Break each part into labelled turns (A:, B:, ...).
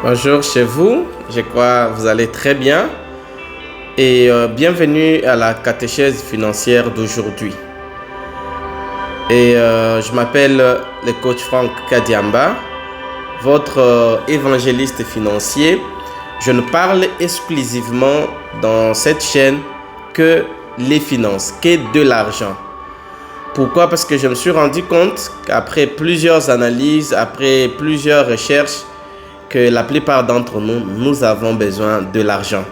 A: Bonjour chez vous, je crois que vous allez très bien et bienvenue à la catéchèse financière d'aujourd'hui. Je m'appelle le coach Franck Kadiamba, votre évangéliste financier. Je ne parle exclusivement dans cette chaîne que les finances, que de l'argent. Pourquoi? Parce que je me suis rendu compte qu'après plusieurs analyses, après plusieurs recherches, que la plupart d'entre nous, nous avons besoin de l'argent.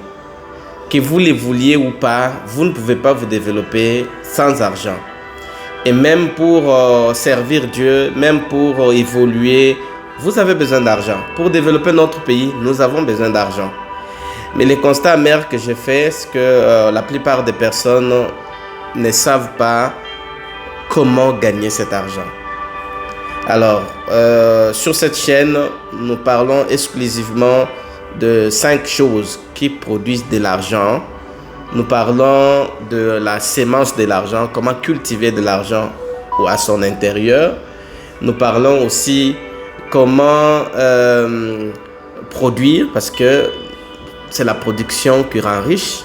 A: Que vous le vouliez ou pas, vous ne pouvez pas vous développer sans argent. Et même pour servir Dieu, même pour évoluer, vous avez besoin d'argent. Pour développer notre pays, nous avons besoin d'argent. Mais le constat amer que j'ai fait, c'est que la plupart des personnes ne savent pas comment gagner cet argent. Alors, sur cette chaîne, nous parlons exclusivement de 5 choses qui produisent de l'argent. Nous parlons de la sémence de l'argent, comment cultiver de l'argent à son intérieur. Nous parlons aussi comment produire, parce que c'est la production qui rend riche.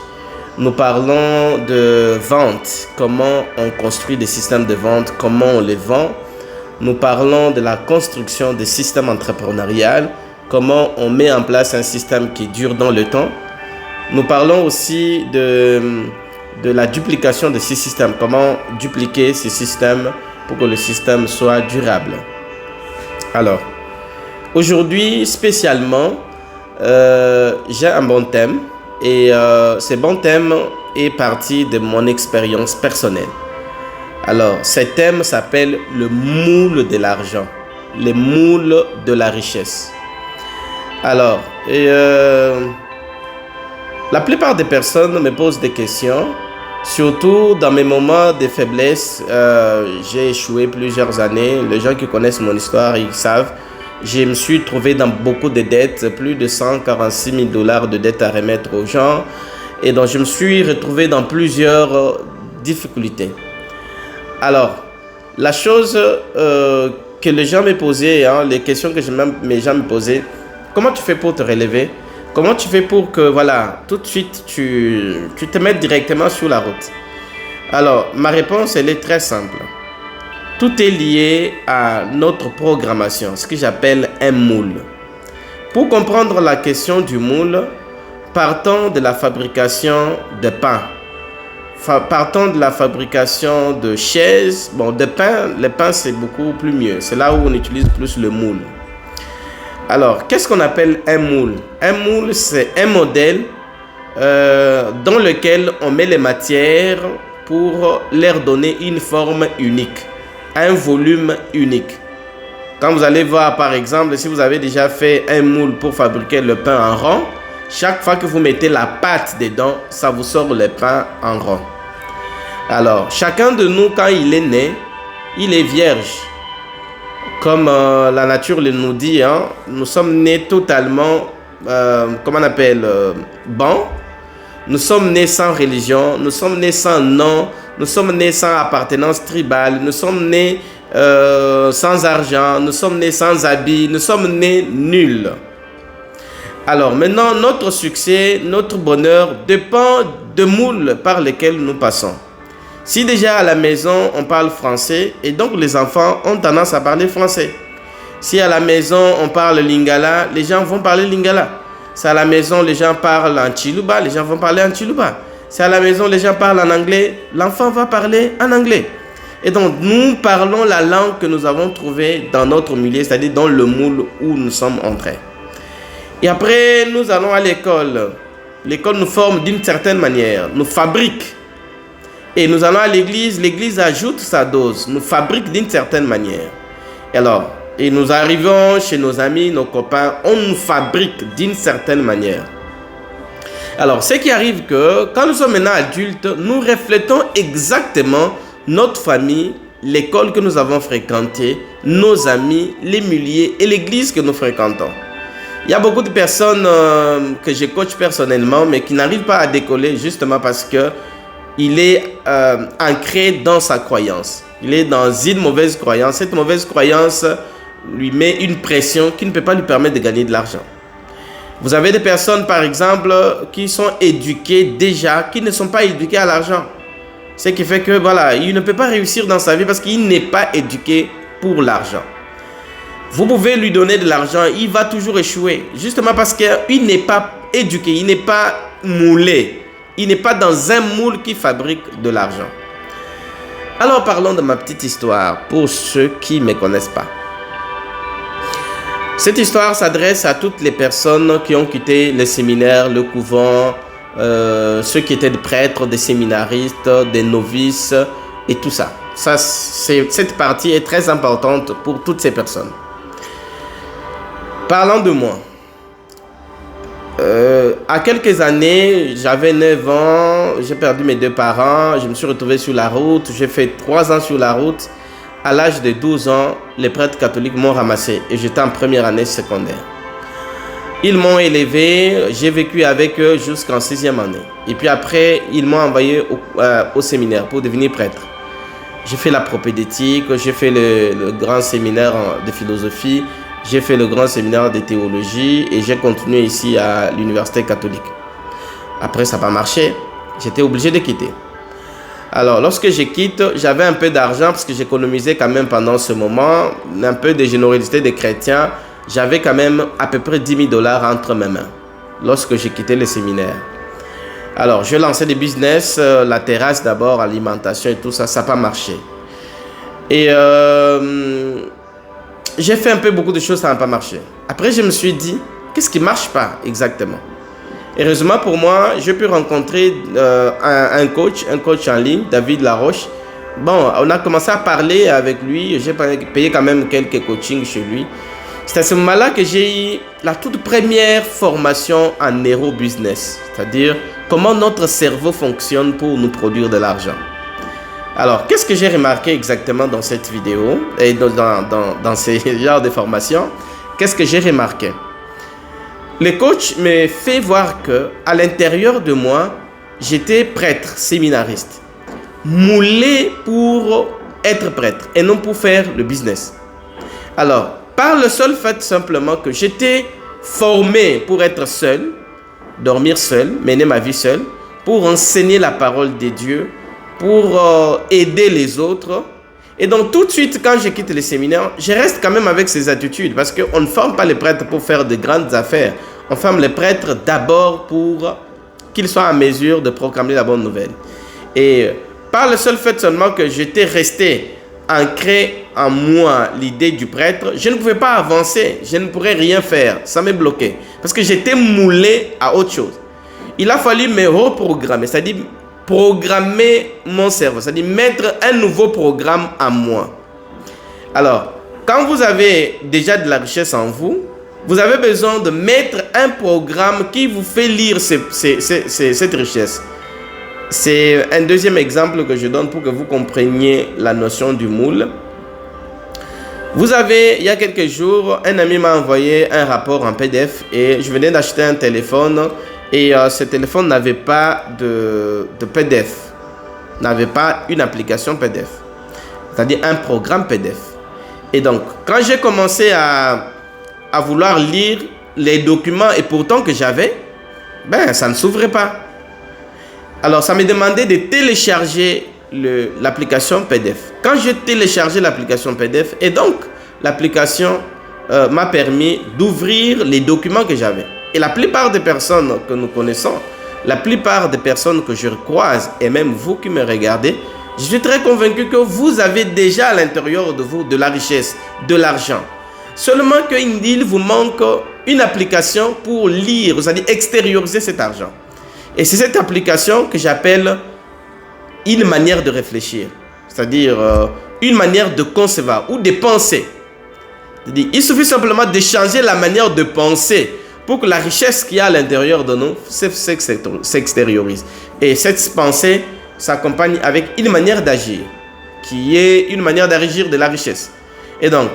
A: Nous parlons de vente, comment on construit des systèmes de vente, comment on les vend. Nous parlons de la construction des systèmes entrepreneuriaux, comment on met en place un système qui dure dans le temps. Nous parlons aussi de la duplication de ces systèmes, comment dupliquer ces systèmes pour que le système soit durable. Alors, aujourd'hui spécialement, j'ai un bon thème et ce bon thème est parti de mon expérience personnelle. Alors, ce thème s'appelle le moule de l'argent, le moule de la richesse. Alors, la plupart des personnes me posent des questions, surtout dans mes moments de faiblesse. J'ai échoué plusieurs années. Les gens qui connaissent mon histoire, ils savent. Je me suis trouvé dans beaucoup de dettes, plus de 146 000 $ de dettes à remettre aux gens. Et donc, je me suis retrouvé dans plusieurs difficultés. Alors, la chose que les gens me posaient, les questions que mes gens me posaient, comment tu fais pour te relever? Comment tu fais pour que, voilà, tout de suite, tu te mettes directement sur la route? Alors, ma réponse, elle est très simple. Tout est lié à notre programmation, ce que j'appelle un moule. Pour comprendre la question du moule, partons de la fabrication de pain. Partons de la fabrication de chaises, de pain. Le pain, c'est beaucoup plus mieux. C'est là où on utilise plus le moule. Alors, qu'est-ce qu'on appelle un moule? Un moule, c'est un modèle dans lequel on met les matières pour leur donner une forme unique, un volume unique. Quand vous allez voir, par exemple, si vous avez déjà fait un moule pour fabriquer le pain en rond, chaque fois que vous mettez la pâte dedans, ça vous sort le pain en rond. Alors, chacun de nous, quand il est né, il est vierge. Comme la nature le nous dit, nous sommes nés totalement, comment on appelle, bons. Nous sommes nés sans religion, nous sommes nés sans nom, nous sommes nés sans appartenance tribale, nous sommes nés sans argent, nous sommes nés sans habits, nous sommes nés nuls. Alors maintenant, notre succès, notre bonheur dépend de moules par lesquels nous passons. Si déjà à la maison, on parle français, et donc les enfants ont tendance à parler français. Si à la maison, on parle lingala, les gens vont parler lingala. Si à la maison, les gens parlent en Chiluba, les gens vont parler en Chiluba. Si à la maison, les gens parlent en anglais, l'enfant va parler en anglais. Et donc, nous parlons la langue que nous avons trouvée dans notre milieu, c'est-à-dire dans le moule où nous sommes entrés. Et après, nous allons à l'école. L'école nous forme d'une certaine manière, nous fabrique. Et nous allons à l'église, l'église ajoute sa dose, nous fabrique d'une certaine manière. Et nous arrivons chez nos amis, nos copains, on nous fabrique d'une certaine manière. Alors, ce qui arrive que quand nous sommes maintenant adultes, nous reflétons exactement notre famille, l'école que nous avons fréquentée, nos amis, les milieux et l'église que nous fréquentons. Il y a beaucoup de personnes que je coach personnellement, mais qui n'arrivent pas à décoller justement parce que il est ancré dans sa croyance. Il est dans une mauvaise croyance. Cette mauvaise croyance lui met une pression qui ne peut pas lui permettre de gagner de l'argent. Vous avez des personnes, par exemple, qui sont éduquées déjà, qui ne sont pas éduquées à l'argent. Ce qui fait que, voilà, il ne peut pas réussir dans sa vie parce qu'il n'est pas éduqué pour l'argent. Vous pouvez lui donner de l'argent, il va toujours échouer. Justement parce qu'il n'est pas éduqué, il n'est pas moulé. Il n'est pas dans un moule qui fabrique de l'argent. Alors parlons de ma petite histoire pour ceux qui ne me connaissent pas. Cette histoire s'adresse à toutes les personnes qui ont quitté les séminaires, le couvent, ceux qui étaient des prêtres, des séminaristes, des novices et tout ça. Cette partie est très importante pour toutes ces personnes. Parlant de moi. À quelques années, j'avais 9 ans, j'ai perdu mes 2 parents, je me suis retrouvé sur la route, j'ai fait 3 ans sur la route. À l'âge de 12 ans, les prêtres catholiques m'ont ramassé et j'étais en première année secondaire. Ils m'ont élevé, j'ai vécu avec eux jusqu'en 6e année. Et puis après, ils m'ont envoyé au séminaire pour devenir prêtre. J'ai fait la propédétique, j'ai fait le grand séminaire de philosophie, j'ai fait le grand séminaire de théologie et j'ai continué ici à l'université catholique. Après, ça n'a pas marché, j'étais obligé de quitter. Alors, lorsque je quitte, j'avais un peu d'argent parce que j'économisais quand même pendant ce moment, un peu de générosité des chrétiens. J'avais quand même à peu près 10 000 $ entre mes mains lorsque j'ai quitté le séminaire. Alors, je lançais des business, la terrasse d'abord, alimentation et tout ça, ça n'a pas marché. Et j'ai fait un peu beaucoup de choses, ça n'a pas marché. Après, je me suis dit, qu'est-ce qui ne marche pas exactement? Heureusement pour moi, j'ai pu rencontrer un coach en ligne, David Laroche. Bon, on a commencé à parler avec lui. J'ai payé quand même quelques coachings chez lui. C'est à ce moment-là que j'ai eu la toute première formation en neurobusiness. C'est-à-dire comment notre cerveau fonctionne pour nous produire de l'argent. Alors, qu'est-ce que j'ai remarqué exactement dans cette vidéo et dans ces genres de formations? Qu'est-ce que j'ai remarqué? Le coach me fait voir que à l'intérieur de moi, j'étais prêtre, séminariste, moulé pour être prêtre et non pour faire le business. Alors, par le seul fait simplement que j'étais formé pour être seul, dormir seul, mener ma vie seule, pour enseigner la parole de Dieu, pour aider les autres. Et donc tout de suite, quand je quitte le séminaire, je reste quand même avec ces attitudes parce qu'on ne forme pas les prêtres pour faire de grandes affaires. On forme les prêtres d'abord pour qu'ils soient en mesure de proclamer la bonne nouvelle. Et par le seul fait seulement que j'étais resté ancré en moi l'idée du prêtre, je ne pouvais pas avancer, je ne pourrais rien faire, ça me bloquait. Parce que j'étais moulé à autre chose. Il a fallu me reprogrammer, c'est-à-dire programmer mon cerveau, c'est-à-dire mettre un nouveau programme en moi. Alors, quand vous avez déjà de la richesse en vous, vous avez besoin de mettre un programme qui vous fait lire cette richesse. C'est un deuxième exemple que je donne pour que vous compreniez la notion du moule. Vous avez, il y a quelques jours, un ami m'a envoyé un rapport en PDF et je venais d'acheter un téléphone et ce téléphone n'avait pas de PDF, n'avait pas une application PDF, c'est-à-dire un programme PDF. Et donc, quand j'ai commencé à vouloir lire les documents et pourtant que j'avais, ben ça ne s'ouvrait pas. Alors, ça me demandait de télécharger l'application PDF. Quand j'ai téléchargé l'application PDF, et donc l'application m'a permis d'ouvrir les documents que j'avais. Et la plupart des personnes que nous connaissons, la plupart des personnes que je croise, et même vous qui me regardez, je suis très convaincu que vous avez déjà à l'intérieur de vous de la richesse, de l'argent. Seulement qu'il vous manque une application pour lire, c'est-à-dire extérioriser cet argent. Et c'est cette application que j'appelle une manière de réfléchir, c'est-à-dire une manière de concevoir ou de penser. C'est-à-dire, il suffit simplement de changer la manière de penser pour que la richesse qu'il y a à l'intérieur de nous s'extériorise. Et cette pensée s'accompagne avec une manière d'agir, qui est une manière d'agir de la richesse. Et donc,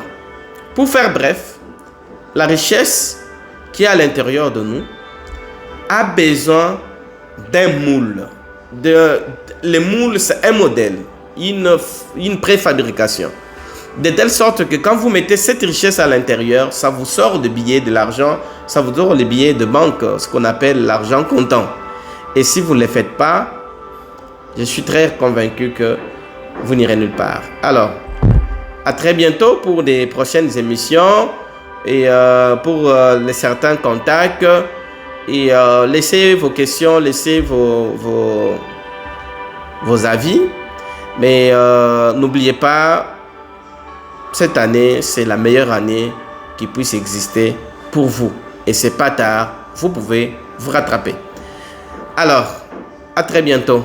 A: pour faire bref, la richesse qui est à l'intérieur de nous a besoin d'un moule. Le moule, c'est un modèle, une préfabrication. De telle sorte que quand vous mettez cette richesse à l'intérieur, ça vous sort de billets, de l'argent, ça vous sort les billets de banque, ce qu'on appelle l'argent comptant. Et si vous ne le faites pas, je suis très convaincu que vous n'irez nulle part. Alors, à très bientôt pour des prochaines émissions et pour les certains contacts. Et laissez vos questions, laissez vos avis. Mais n'oubliez pas, cette année, c'est la meilleure année qui puisse exister pour vous. Et c'est pas tard, vous pouvez vous rattraper. Alors, à très bientôt.